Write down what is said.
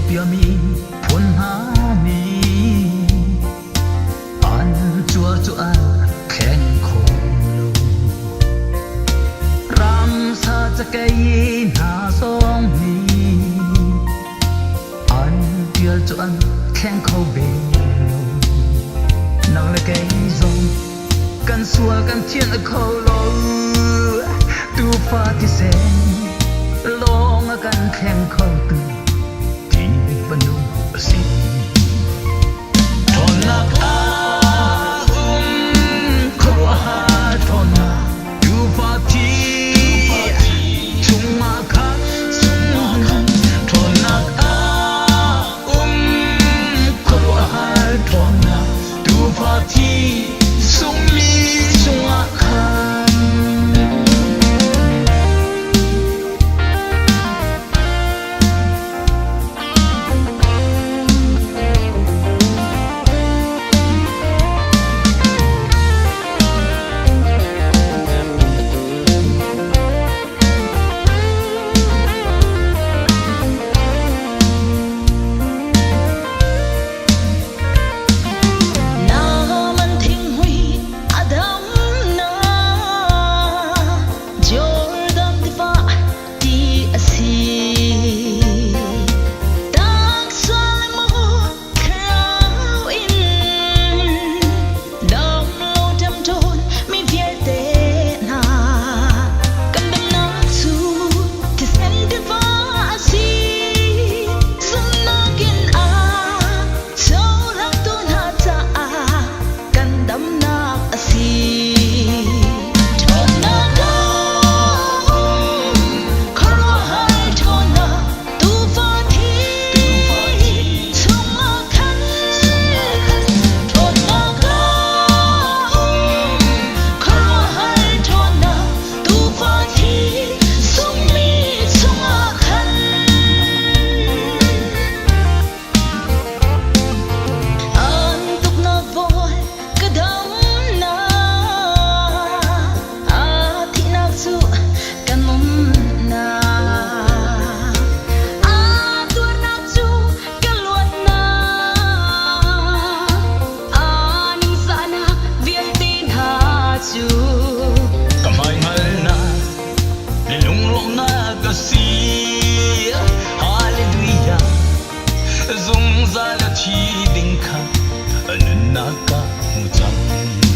bia mi phun ha mi an chua chua khen khom ram sa cha cây na song mi an bia chua khen khâu bê nang le cây rongกันสัวกันเทียนเขาลงตูฟ้าที่แสนลองกันแข่งเขาตื่นที่บรรลุสิทนนักอาครัวหาทนตูฟ้าที่ทุ่งมาคันทนนักอาครัวหาทนตูฟ้าที่Zung za la chi ding kha, an na ka mu chang.